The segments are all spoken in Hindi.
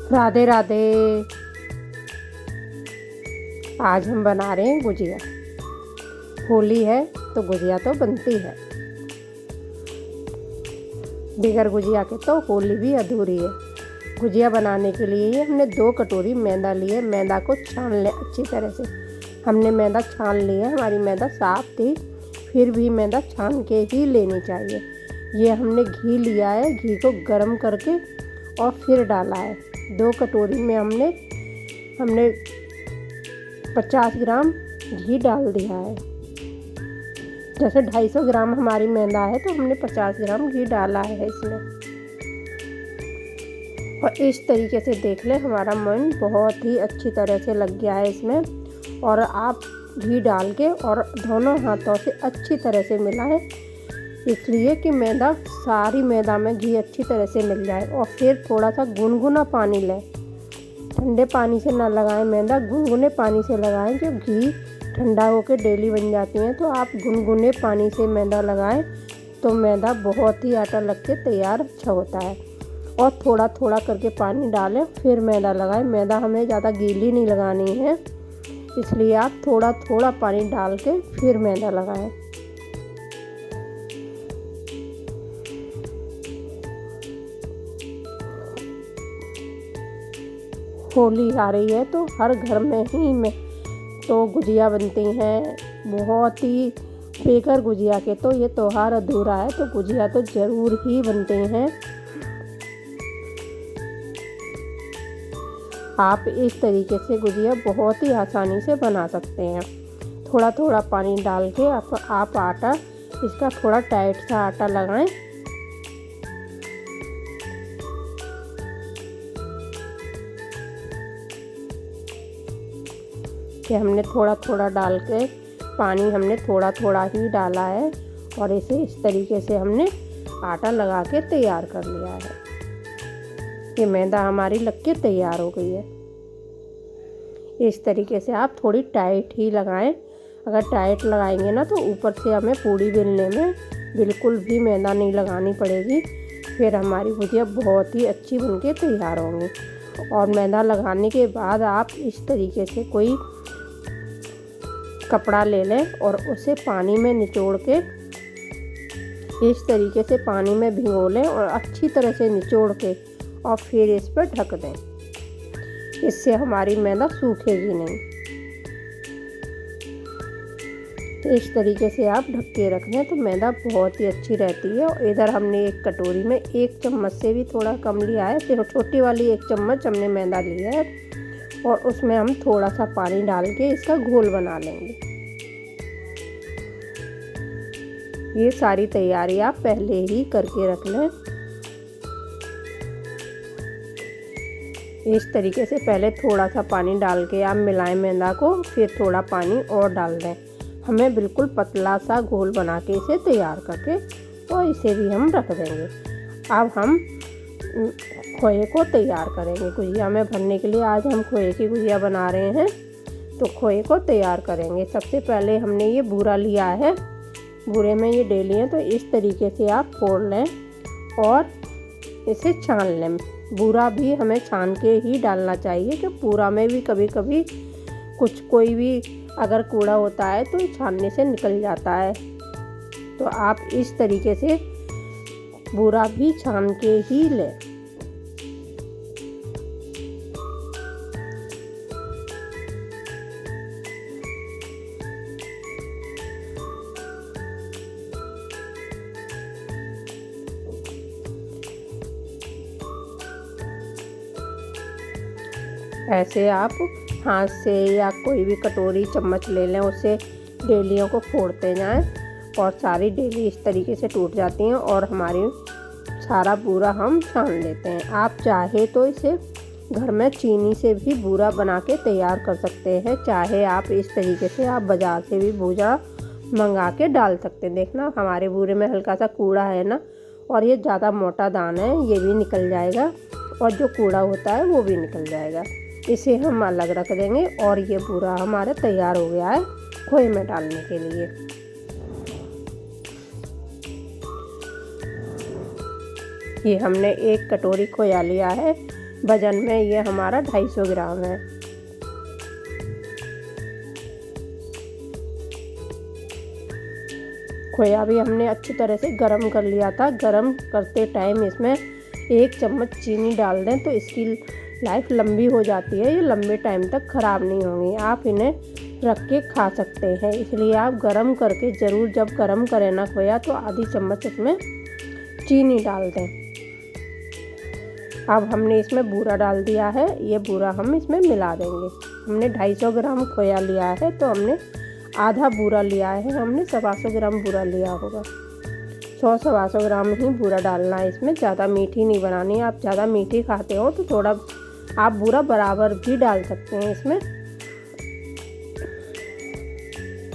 राधे राधे। आज हम बना रहे हैं गुजिया। होली है तो गुजिया तो बनती है, बगैर गुजिया के तो होली भी अधूरी है। गुजिया बनाने के लिए ही हमने 2 कटोरी मैदा लिए। मैदा को छान ले अच्छी तरह से। हमने मैदा छान लिया। हमारी मैदा साफ थी, फिर भी मैदा छान के ही लेनी चाहिए। ये हमने घी लिया है, घी को गर्म करके और फिर डाला है। 2 कटोरी में हमने 50 ग्राम घी डाल दिया है। जैसे 250 ग्राम हमारी मैदा है तो हमने 50 ग्राम घी डाला है इसमें। और इस तरीके से देख लें, हमारा मन बहुत ही अच्छी तरह से लग गया है इसमें। और आप घी डाल के और दोनों हाथों से अच्छी तरह से मिलाएं, इसलिए कि सारी मैदा में घी अच्छी तरह से मिल जाए। और फिर थोड़ा सा गुनगुना पानी लें। ठंडे पानी से ना लगाएं मैदा, गुनगुने पानी से लगाएं। जो घी ठंडा होकर डेली बन जाती हैं, तो आप गुनगुने पानी से मैदा लगाएं तो मैदा बहुत ही आटा लग के तैयार अच्छा होता है। और थोड़ा थोड़ा करके पानी डालें, फिर मैदा लगाएं। मैदा हमें ज़्यादा गीली नहीं लगानी है, इसलिए आप थोड़ा थोड़ा पानी डाल के फिर मैदा लगाएं। होली आ रही है तो हर घर में तो गुजिया बनती हैं। बहुत ही बगैर गुजिया के तो ये त्योहार अधूरा है, तो गुजिया तो ज़रूर ही बनते हैं। आप इस तरीके से गुजिया बहुत ही आसानी से बना सकते हैं। थोड़ा थोड़ा पानी डाल के आप आटा इसका थोड़ा टाइट सा आटा लगाएं। कि हमने थोड़ा थोड़ा डाल के पानी हमने थोड़ा थोड़ा ही डाला है। और इसे इस तरीके से हमने आटा लगा के तैयार कर लिया है। ये मैदा हमारी लग के तैयार हो गई है। इस तरीके से आप थोड़ी टाइट ही लगाएं। अगर टाइट लगाएंगे ना तो ऊपर से हमें पूड़ी बेलने में बिल्कुल भी मैदा नहीं लगानी पड़ेगी। फिर हमारी गुजिया बहुत ही अच्छी बनके तैयार होंगी। और मैदा लगाने के बाद आप इस तरीके से कोई कपड़ा ले लें और उसे पानी में निचोड़ के इस तरीके से पानी में भिगो लें और अच्छी तरह से निचोड़ के और फिर इस पर ढक दें। इससे हमारी मैदा सूखेगी नहीं। तो इस तरीके से आप ढक के रख दें तो मैदा बहुत ही अच्छी रहती है। और इधर हमने एक कटोरी में 1 चम्मच से भी थोड़ा कम लिया है, सिर्फ छोटी वाली 1 चम्मच हमने मैदा लिया है। और उसमें हम थोड़ा सा पानी डाल के इसका घोल बना लेंगे। ये सारी तैयारी आप पहले ही करके रख लें। इस तरीके से पहले थोड़ा सा पानी डाल के आप मिलाएं मैदा को, फिर थोड़ा पानी और डाल दें। हमें बिल्कुल पतला सा घोल बना के इसे तैयार करके और इसे भी हम रख देंगे। अब हम खोए को तैयार करेंगे गुजिया में भरने के लिए। आज हम खोए की गुजिया बना रहे हैं, तो खोए को तैयार करेंगे। सबसे पहले हमने ये बूरा लिया है, बूरे में ये डेली है, तो इस तरीके से आप फोड़ लें और इसे छान लें। बूरा भी हमें छान के ही डालना चाहिए, कि बूरा में भी कभी कभी कोई भी अगर कूड़ा होता है तो छानने से निकल जाता है। तो आप इस तरीके से बूरा भी छान के ही लें। ऐसे आप हाथ से या कोई भी कटोरी चम्मच ले लें, उससे डेलियों को फोड़ते जाएं और सारी डेली इस तरीके से टूट जाती हैं और हमारी सारा बूरा हम छान लेते हैं। आप चाहे तो इसे घर में चीनी से भी बूरा बना के तैयार कर सकते हैं, चाहे आप इस तरीके से आप बाज़ार से भी बूरा मंगा के डाल सकते हैं। देखना हमारे बूरे में हल्का सा कूड़ा है ना, और ये ज़्यादा मोटा दाना है, ये भी निकल जाएगा और जो कूड़ा होता है वो भी निकल जाएगा। इसे हम अलग रख देंगे। और ये पूरा हमारा तैयार हो गया है खोए में डालने के लिए। ये हमने 1 कटोरी खोया लिया है, वज़न में ये हमारा 250 ग्राम है। खोया भी हमने अच्छी तरह से गरम कर लिया था। गरम करते टाइम इसमें 1 चम्मच चीनी डाल दें तो इसकी लाइफ लंबी हो जाती है, ये लंबे टाइम तक ख़राब नहीं होंगी। आप इन्हें रख के खा सकते हैं, इसलिए आप गरम करके ज़रूर, जब गरम करें ना खोया तो आधी चम्मच इसमें चीनी डाल दें। अब हमने इसमें बूरा डाल दिया है, ये बूरा हम इसमें मिला देंगे। हमने 250 ग्राम खोया लिया है तो हमने आधा बूरा लिया है, हमने 125 ग्राम बूरा लिया होगा। 100-125 ग्राम ही बूरा डालना है इसमें, ज़्यादा मीठी नहीं बनानी है। आप ज़्यादा मीठी खाते हो तो थोड़ा आप बूरा बराबर भी डाल सकते हैं इसमें।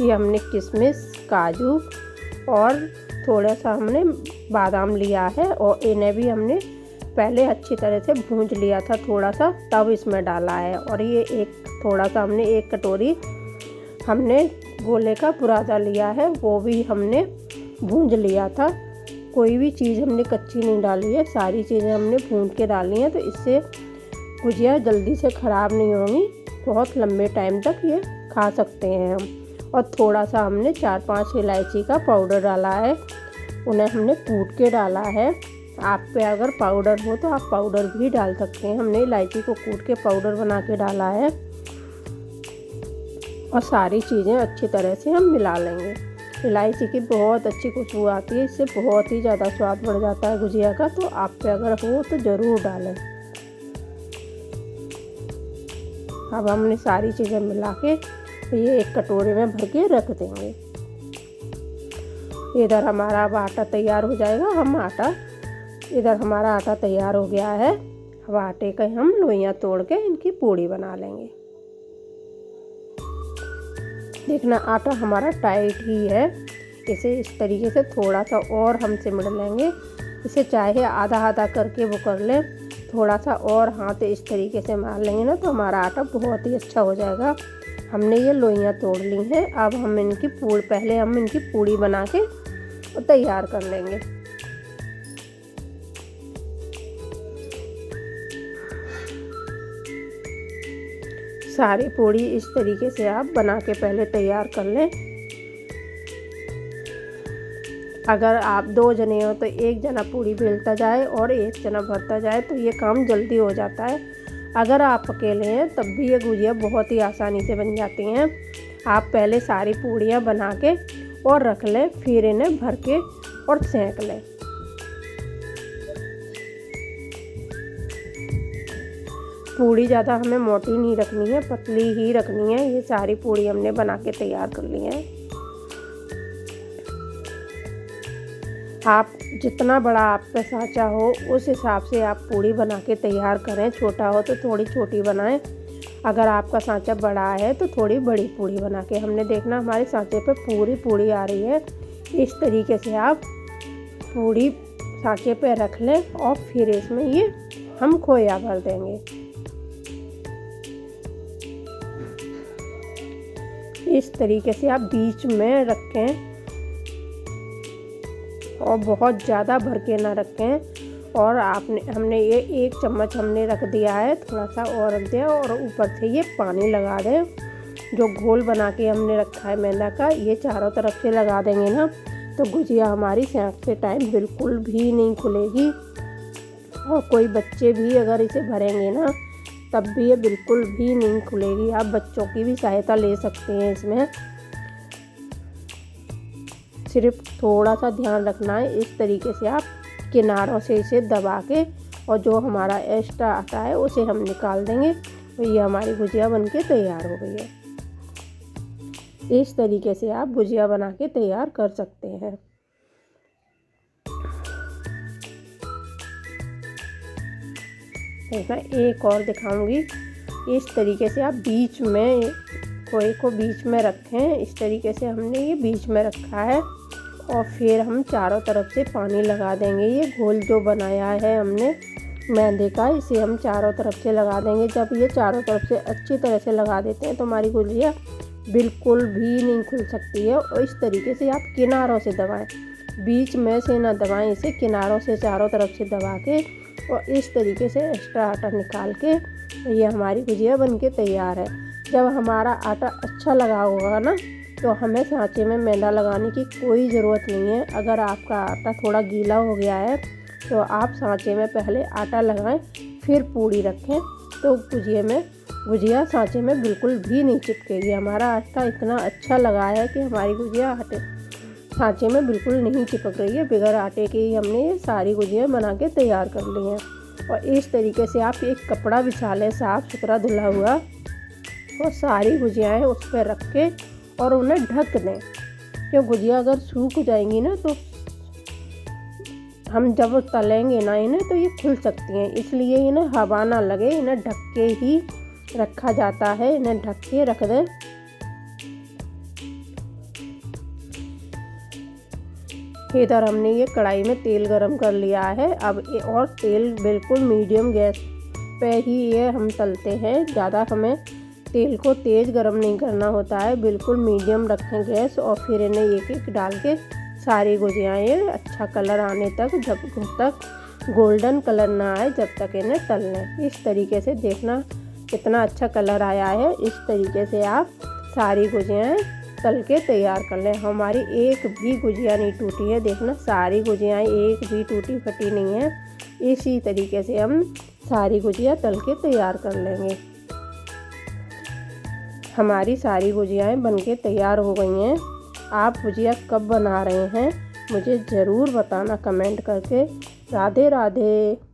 ये हमने किशमिश, काजू और थोड़ा सा हमने बादाम लिया है और इन्हें भी हमने पहले अच्छी तरह से भूंज लिया था थोड़ा सा, तब इसमें डाला है। और ये थोड़ा सा हमने 1 कटोरी हमने गोले का बुरादा लिया है, वो भी हमने भूंज लिया था। कोई भी चीज़ हमने कच्ची नहीं डाली है, सारी चीज़ें हमने भूंज के डाली हैं, तो इससे गुजिया जल्दी से ख़राब नहीं होंगी, बहुत लंबे टाइम तक ये खा सकते हैं हम। और थोड़ा सा हमने 4-5 इलायची का पाउडर डाला है, उन्हें हमने कूट के डाला है। आप पे अगर पाउडर हो तो आप पाउडर भी डाल सकते हैं। हमने इलायची को कूट के पाउडर बना के डाला है और सारी चीज़ें अच्छी तरह से हम मिला लेंगे। इलायची की बहुत अच्छी खुशबू आती है, इससे बहुत ही ज़्यादा स्वाद बढ़ जाता है गुजिया का, तो आप पे अगर हो तो ज़रूर डालें। अब हमने सारी चीज़ें मिला के ये एक कटोरे में भर के रख देंगे। इधर हमारा अब आटा तैयार हो जाएगा। इधर हमारा आटा तैयार हो गया है। अब आटे के हम लोइयाँ तोड़ के इनकी पूड़ी बना लेंगे। देखना आटा हमारा टाइट ही है, इसे इस तरीके से थोड़ा सा और हम सिमट लेंगे। इसे चाहे आधा आधा करके वो कर लें, थोड़ा सा और हाथ इस तरीके से मार लेंगे ना तो हमारा आटा बहुत ही अच्छा हो जाएगा। हमने ये लोइयाँ तोड़ ली हैं। अब हम पहले हम इनकी पूड़ी बना के तैयार कर लेंगे। सारी पूड़ी इस तरीके से आप बना के पहले तैयार कर लें। अगर आप 2 जने हो तो 1 जना पूड़ी बेलता जाए और 1 जना भरता जाए तो ये काम जल्दी हो जाता है। अगर आप अकेले हैं तब भी ये गुजिया बहुत ही आसानी से बन जाती हैं। आप पहले सारी पूड़ियाँ बना के और रख लें, फिर इन्हें भर के और सेंक लें। पूड़ी ज़्यादा हमें मोटी नहीं रखनी है, पतली ही रखनी है। ये सारी पूड़ी हमने बना के तैयार कर ली है। आप जितना बड़ा आप पे सांचा हो उस हिसाब से आप पूड़ी बना के तैयार करें। छोटा हो तो थोड़ी छोटी बनाएं, अगर आपका सांचा बड़ा है तो थोड़ी बड़ी पूड़ी बना के। हमने देखना हमारे सांचे पे पूरी पूड़ी आ रही है। इस तरीके से आप पूड़ी सांचे पे रख लें और फिर इसमें ये हम खोया भर देंगे। इस तरीके से आप बीच में रखें और बहुत ज़्यादा भर के ना रखें। और हमने ये 1 चम्मच हमने रख दिया है, थोड़ा सा और रख दिया और ऊपर से ये पानी लगा दें। जो घोल बना के हमने रखा है मैदा का, ये चारों तरफ से लगा देंगे ना तो गुजिया हमारी सेंकते टाइम बिल्कुल भी नहीं खुलेगी। और कोई बच्चे भी अगर इसे भरेंगे ना तब भी ये बिल्कुल भी नहीं खुलेगी। आप बच्चों की भी सहायता ले सकते हैं इसमें। सिर्फ थोड़ा सा ध्यान रखना है, इस तरीके से आप किनारों से इसे दबा के और जो हमारा एक्स्ट्रा आटा है उसे हम निकाल देंगे। और ये हमारी गुजिया बनके तैयार हो गई है। इस तरीके से आप गुजिया बना के तैयार कर सकते हैं। देखना एक और दिखाऊंगी। इस तरीके से आप बीच में खोए को बीच में रखें। इस तरीके से हमने ये बीच में रखा है और फिर हम चारों तरफ से पानी लगा देंगे। ये घोल जो बनाया है हमने मैदे का, इसे हम चारों तरफ से लगा देंगे। जब ये चारों तरफ से अच्छी तरह से लगा देते हैं तो हमारी गुजिया बिल्कुल भी नहीं खुल सकती है। और इस तरीके से आप किनारों से दबाएं, बीच में से ना दबाएं, इसे किनारों से चारों तरफ से दबा के और इस तरीके से एक्स्ट्रा आटा निकाल के ये हमारी गुजिया बनके तैयार है। जब हमारा आटा अच्छा लगा होगा ना तो हमें सांचे में मैदा लगाने की कोई ज़रूरत नहीं है। अगर आपका आटा थोड़ा गीला हो गया है तो आप सांचे में पहले आटा लगाएं, फिर पूड़ी रखें, तो गुजिया सांचे में बिल्कुल भी नहीं चिपकेगी। हमारा आटा इतना अच्छा लगा है कि हमारी गुजिया सांचे में बिल्कुल नहीं चिपक रही है। बगैर आटे के ही हमने ये सारी गुजिया बना के तैयार कर ली हैं। और इस तरीके से आप एक कपड़ा बिछा लें साफ़ सुथरा धुला हुआ, और सारी गुजियाएँ उस पर रख के और उन्हें ढक दें। क्यों गुजिया अगर सूख जाएंगी ना तो हम जब तलेंगे ना इन्हें तो ये खुल सकती हैं, इसलिए इन्हें हवा ना लगे, इन्हें ढक के ही रखा जाता है। इन्हें ढक के रख दें। इधर हमने ये कढ़ाई में तेल गरम कर लिया है। अब और तेल बिल्कुल मीडियम गैस पे ही ये हम तलते हैं। ज़्यादा हमें तेल को तेज़ गरम नहीं करना होता है, बिल्कुल मीडियम रखें गैस। और फिर इन्हें एक एक डाल के सारी गुजियाएँ अच्छा कलर आने तक, जब तक गोल्डन कलर ना आए जब तक इन्हें तल लें। इस तरीके से देखना कितना अच्छा कलर आया है। इस तरीके से आप सारी गुजियाएँ तल के तैयार कर लें। हमारी एक भी गुजिया नहीं टूटी है, देखना सारी गुजियाएँ एक भी टूटी फटी नहीं है। इसी तरीके से हम सारी गुजिया तल के तैयार कर लेंगे। हमारी सारी गुजियाएँ बनके तैयार हो गई हैं। आप गुजिया कब बना रहे हैं मुझे ज़रूर बताना कमेंट करके। राधे राधे।